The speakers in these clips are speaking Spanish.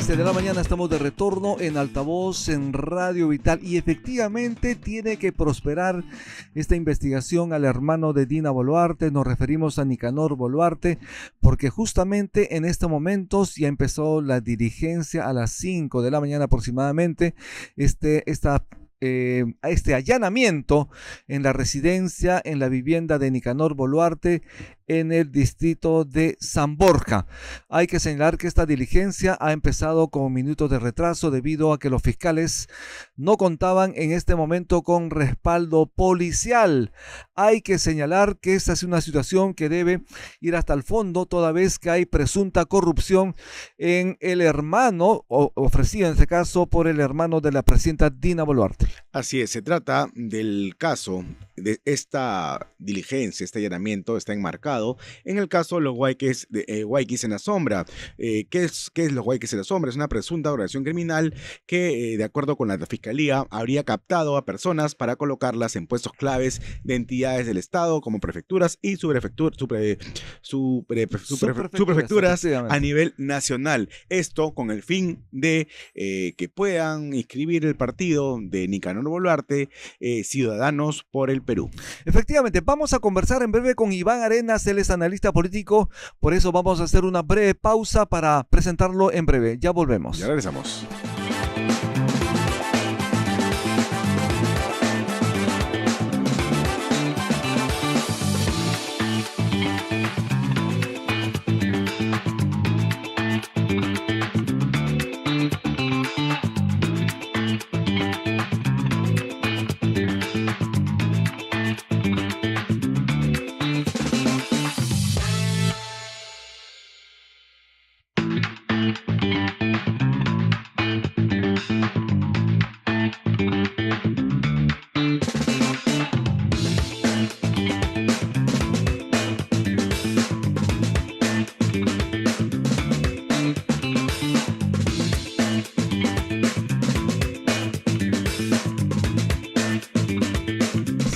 7:15 de la mañana estamos de retorno en Altavoz en Radio Vital y efectivamente tiene que prosperar esta investigación al hermano de Dina Boluarte. Nos referimos a Nicanor Boluarte porque justamente en estos momentos ya empezó la diligencia a las 5 de la mañana aproximadamente este allanamiento en la residencia, en la vivienda de Nicanor Boluarte en el distrito de San Borja. Hay que señalar que esta diligencia ha empezado con minutos de retraso debido a que los fiscales no contaban en este momento con respaldo policial. Hay que señalar que esta es una situación que debe ir hasta el fondo, toda vez que hay presunta corrupción en el hermano, ofrecido en este caso por el hermano de la presidenta Dina Boluarte. Así es, se trata del caso de esta diligencia, este allanamiento está enmarcado en el caso de los Guayquis en la sombra. ¿Qué es los Guayquis en la sombra? Es una presunta organización criminal que, de acuerdo con la Fiscalía, habría captado a personas para colocarlas en puestos claves de entidades del Estado como prefecturas y subprefecturas a nivel nacional. Esto con el fin de que puedan inscribir el partido de Nicanor Boluarte, Ciudadanos por el Perú. Efectivamente, vamos a conversar en breve con Iván Arenas, él es analista político, por eso vamos a hacer una breve pausa para presentarlo en breve. Ya volvemos. Ya regresamos.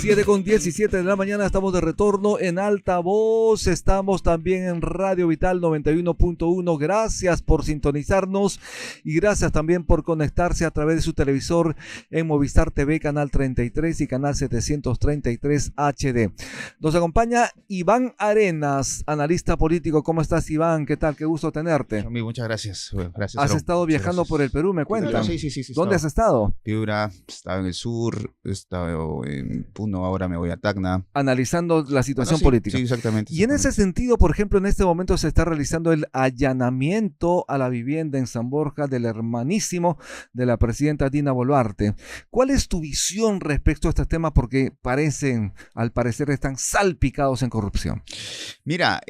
7:17 de la mañana, estamos de retorno en Altavoz, estamos también en Radio Vital 91.1, gracias por sintonizarnos y gracias también por conectarse a través de su televisor en Movistar TV, canal 33 y canal 733 HD. Nos acompaña Iván Arenas, analista político. ¿Cómo estás, Iván? ¿Qué tal? Qué gusto tenerte. Muchas gracias. Gracias. ¿Has estado viajando por el Perú, me cuentan? Sí. ¿Dónde has estado? Piura, estaba en el sur, he estado en Puno, ahora me voy a Tacna. Analizando la situación política. Sí, exactamente. Y en ese sentido, por ejemplo, en este momento se está realizando el allanamiento a la vivienda en San Borja del hermanísimo de la presidenta Dina Boluarte. ¿Cuál es tu visión respecto a este tema? Porque al parecer están salpicados en corrupción. Mira,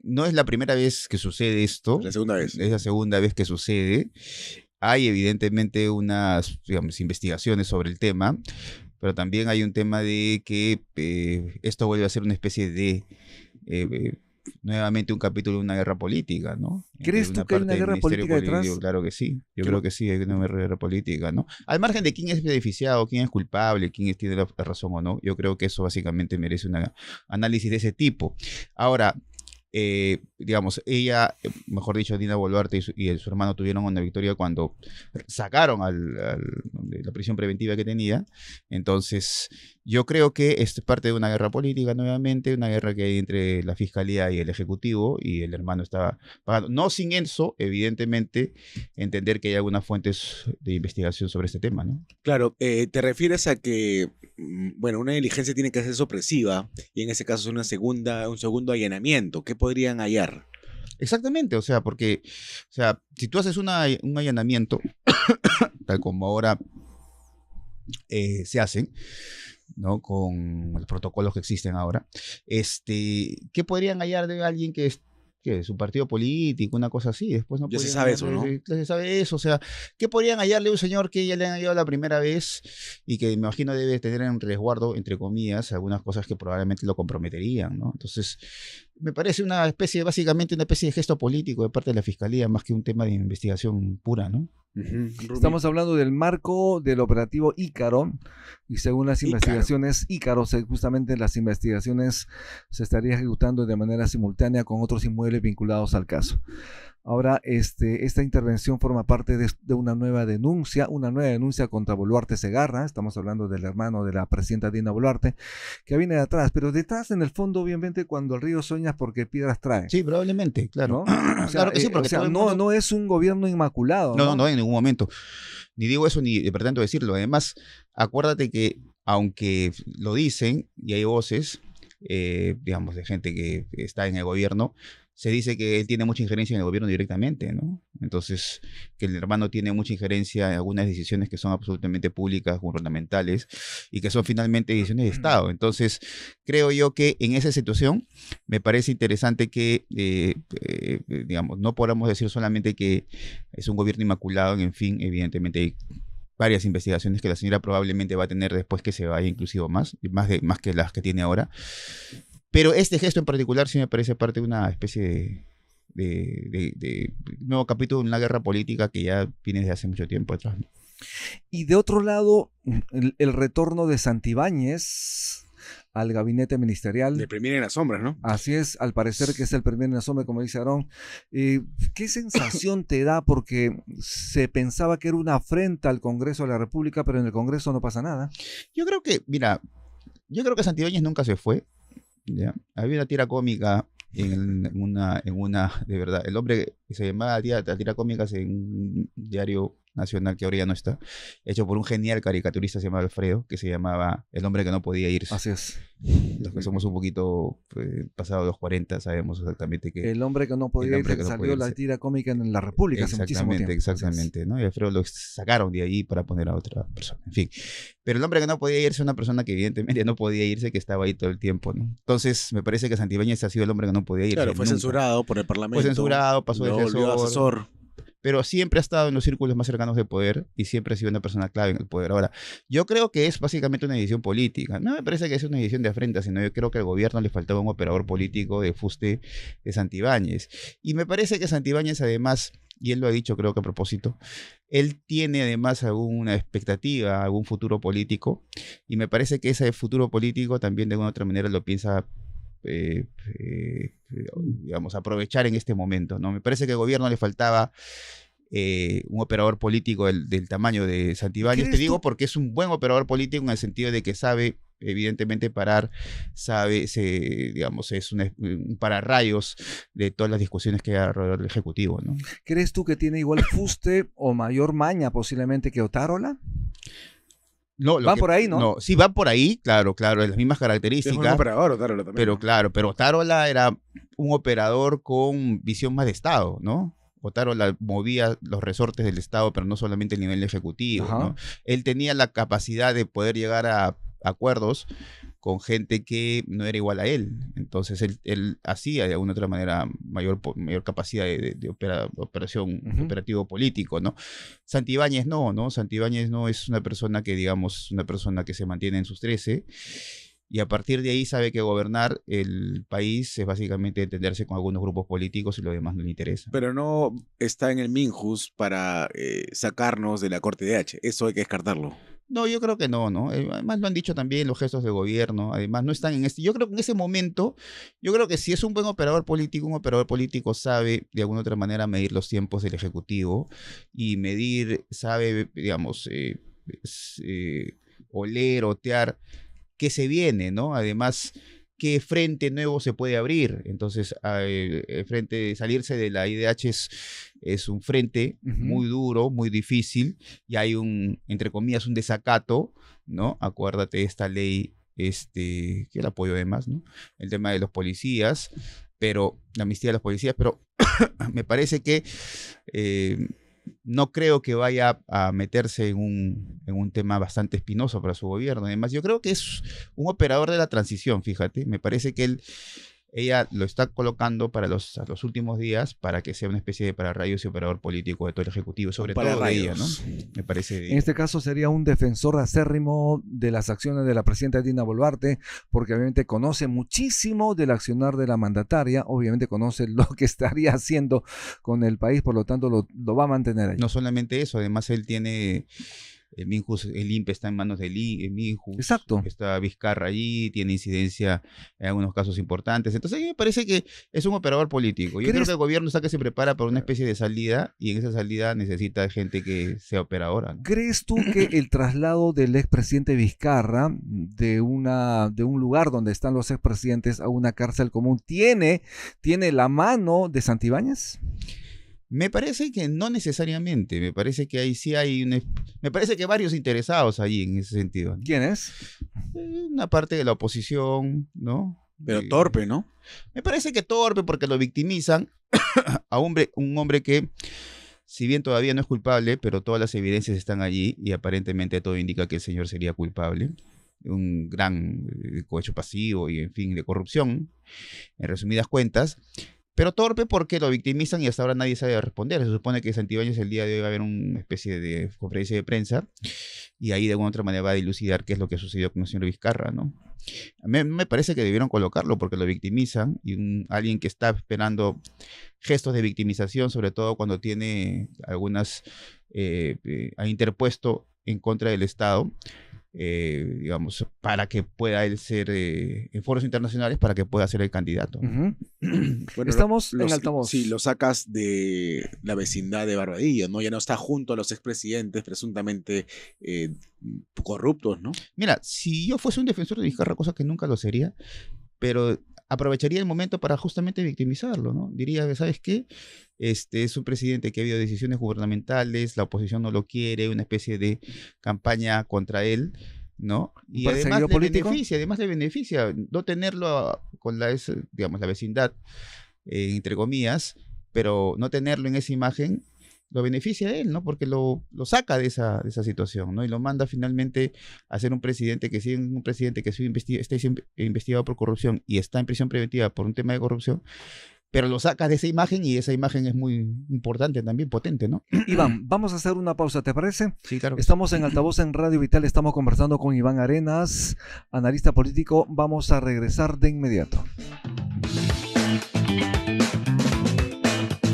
no es la primera vez que sucede esto. La segunda vez. Es la segunda vez que sucede. Hay evidentemente unas, digamos, investigaciones sobre el tema, pero también hay un tema de que esto vuelve a ser una especie de nuevamente un capítulo de una guerra política, ¿no? ¿Crees tú que hay una guerra política detrás? Claro que sí, yo creo que sí, hay una guerra política, ¿no? Al margen de quién es beneficiado, quién es culpable, quién tiene la razón o no, yo creo que eso básicamente merece un análisis de ese tipo. Ahora, digamos, ella, mejor dicho, Dina Boluarte y su hermano tuvieron una victoria cuando sacaron de la prisión preventiva que tenía. Entonces, yo creo que es parte de una guerra política nuevamente, una guerra que hay entre la Fiscalía y el Ejecutivo, y el hermano está pagando. No sin eso, evidentemente, entender que hay algunas fuentes de investigación sobre este tema, ¿no? Claro, te refieres a que, bueno, una diligencia tiene que ser sorpresiva, y en ese caso es un segundo allanamiento. ¿Qué podrían hallar? Exactamente, o sea, porque, o sea, si tú haces un allanamiento, tal como ahora se hacen, ¿no? Con los protocolos que existen ahora, ¿qué podrían hallar de alguien que es un partido político, una cosa así? Después no ya se sabe eso, ¿no? Se sabe eso, o sea, ¿qué podrían hallarle a un señor que ya le han hallado la primera vez y que me imagino debe tener en resguardo, entre comillas, algunas cosas que probablemente lo comprometerían, ¿no? Entonces, me parece básicamente una especie de gesto político de parte de la Fiscalía, más que un tema de investigación pura, ¿no? Estamos hablando del marco del operativo Ícaro, y según las investigaciones, justamente las investigaciones se estarían ejecutando de manera simultánea con otros inmuebles vinculados al caso. Ahora, esta intervención forma parte de una nueva denuncia contra Boluarte Segarra. Estamos hablando del hermano de la presidenta Dina Boluarte, que viene de atrás, pero detrás, en el fondo, obviamente, cuando el río sueña porque piedras trae. Sí, probablemente, claro. ¿No? O sea, Claro que sí, porque todo el mundo... no es un gobierno inmaculado. No, en ningún momento. Ni digo eso ni pretendo decirlo. Además, acuérdate que, aunque lo dicen, y hay voces, digamos, de gente que está en el gobierno, se dice que él tiene mucha injerencia en el gobierno directamente, ¿no? Entonces, que el hermano tiene mucha injerencia en algunas decisiones que son absolutamente públicas, gubernamentales, y que son finalmente decisiones de Estado. Entonces, creo yo que en esa situación me parece interesante que, digamos, no podamos decir solamente que es un gobierno inmaculado, en fin, evidentemente hay varias investigaciones que la señora probablemente va a tener después que se vaya, inclusive más que las que tiene ahora. Pero este gesto en particular sí me parece parte de una especie de nuevo capítulo en una guerra política que ya viene desde hace mucho tiempo atrás, ¿no? Y de otro lado, el retorno de Santibáñez al gabinete ministerial. De Premier en las sombras, ¿no? Así es, al parecer que es el Premier en la sombra, como dice Aarón. ¿Qué sensación te da? Porque se pensaba que era una afrenta al Congreso de la República, pero en el Congreso no pasa nada. Yo creo que Santibáñez nunca se fue. ¿Ya? Había una tira cómica en una, de verdad, el hombre que se llamaba la tira cómica en un diario nacional que ahora ya no está, hecho por un genial caricaturista, se llamaba Alfredo, que se llamaba El hombre que no podía irse. Así es. Los que somos un poquito pasados los 40 sabemos exactamente que... El hombre que no podía irse, salió la tira cómica en la República hace muchísimo tiempo. Exactamente, ¿no? Y Alfredo lo sacaron de ahí para poner a otra persona, en fin. Pero el hombre que no podía irse es una persona que evidentemente no podía irse, que estaba ahí todo el tiempo, ¿no? Entonces, me parece que Santibáñez ha sido el hombre que no podía irse. Claro, fue nunca. Censurado por el Parlamento. Fue censurado, pasó de asesor. Pero siempre ha estado en los círculos más cercanos de poder y siempre ha sido una persona clave en el poder. Ahora, yo creo que es básicamente una decisión política. No me parece que es una decisión de afrenta, sino yo creo que al gobierno le faltaba un operador político de fuste de Santibáñez. Y me parece que Santibáñez, además, y él lo ha dicho creo que a propósito, él tiene además alguna expectativa, algún futuro político, y me parece que ese futuro político también de alguna otra manera lo piensa digamos, aprovechar en este momento, ¿no? Me parece que al gobierno le faltaba un operador político del tamaño de Santibáñez. Te digo porque es un buen operador político en el sentido de que sabe evidentemente parar, digamos, es un pararrayos de todas las discusiones que hay alrededor del Ejecutivo, ¿no? ¿Crees tú que tiene igual fuste o mayor maña posiblemente que Otárola? No, va por ahí, ¿no? No, sí, va por ahí, claro, las mismas características. Es un operador, Otárola también. Pero claro, pero Otárola era un operador con visión más de Estado, ¿no? Otárola movía los resortes del Estado, pero no solamente a nivel ejecutivo, ¿no? Él tenía la capacidad de poder llegar a acuerdos con gente que no era igual a él. Entonces él hacía de alguna otra manera mayor capacidad de operación, operativo político, ¿no? Santibáñez no. Santibáñez no es una persona que, digamos, una persona que se mantiene en sus 13 y a partir de ahí sabe que gobernar el país es básicamente entenderse con algunos grupos políticos y lo demás no le interesa. Pero no está en el Minjus para sacarnos de la Corte de H. Eso hay que descartarlo. No, yo creo que no. Además lo han dicho también los gestos de gobierno, además no están en yo creo que en ese momento, yo creo que si es un buen operador político sabe de alguna otra manera medir los tiempos del Ejecutivo y sabe, digamos, oler, otear qué se viene, ¿no? Además, qué frente nuevo se puede abrir. Entonces, el frente, salirse de la IDH es un frente muy duro, muy difícil, y hay entre comillas, un desacato, ¿no? Acuérdate de esta ley, que el apoyo además, ¿no? El tema de los policías, pero la amnistía de los policías, pero me parece que no creo que vaya a meterse en un tema bastante espinoso para su gobierno. Además, yo creo que es un operador de la transición, fíjate. Me parece que ella lo está colocando para los últimos días para que sea una especie de pararrayos y operador político de todo el Ejecutivo, sobre todo de ella, ¿no? Me parece. En este caso sería un defensor acérrimo de las acciones de la presidenta Dina Boluarte, porque obviamente conoce muchísimo del accionar de la mandataria, obviamente conoce lo que estaría haciendo con el país, por lo tanto lo va a mantener ahí. No solamente eso, además él tiene El Minjus, el INPE está en manos del Minjus. Exacto. Está Vizcarra allí, tiene incidencia en algunos casos importantes. Entonces, a mí me parece que es un operador político. Yo creo que el gobierno está que se prepara para una especie de salida y en esa salida necesita gente que sea operadora, ¿no? ¿Crees tú que el traslado del expresidente Vizcarra de un lugar donde están los expresidentes a una cárcel común tiene la mano de Santibáñez? Me parece que no necesariamente, me parece que ahí sí hay me parece que varios interesados allí en ese sentido, ¿no? ¿Quién es? Una parte de la oposición, ¿no? Pero torpe, ¿no? Me parece que torpe porque lo victimizan a un hombre que, si bien todavía no es culpable, pero todas las evidencias están allí y aparentemente todo indica que el señor sería culpable. Un gran cohecho pasivo y, en fin, de corrupción, en resumidas cuentas. Pero torpe porque lo victimizan y hasta ahora nadie sabe responder. Se supone que Santibáñez el día de hoy va a haber una especie de conferencia de prensa y ahí de alguna otra manera va a dilucidar qué es lo que sucedió con el señor Vizcarra, ¿no? A mí me parece que debieron colocarlo porque lo victimizan y alguien que está esperando gestos de victimización, sobre todo cuando tiene ha interpuesto en contra del Estado, digamos, para que pueda él ser en foros internacionales, para que pueda ser el candidato. Uh-huh. Bueno, estamos en altavoz. Sí, lo sacas de la vecindad de Barbadillo, ¿no? Ya no está junto a los expresidentes presuntamente corruptos, ¿no? Mira, si yo fuese un defensor de Vizcarra, cosa que nunca lo sería, pero aprovecharía el momento para justamente victimizarlo, ¿no? Diría, ¿sabes qué? Es un presidente que ha habido decisiones gubernamentales, la oposición no lo quiere, una especie de campaña contra él, ¿no? Y además le beneficia no tenerlo con la vecindad, entre comillas, pero no tenerlo en esa imagen lo beneficia a él, ¿no? Porque lo saca de esa situación, ¿no? Y lo manda finalmente a ser un presidente que está investigado por corrupción y está en prisión preventiva por un tema de corrupción, pero lo saca de esa imagen y esa imagen es muy importante también, potente, ¿no? Iván, vamos a hacer una pausa, ¿te parece? Sí, claro. Estamos en Altavoz en Radio Vital, estamos conversando con Iván Arenas, analista político. Vamos a regresar de inmediato.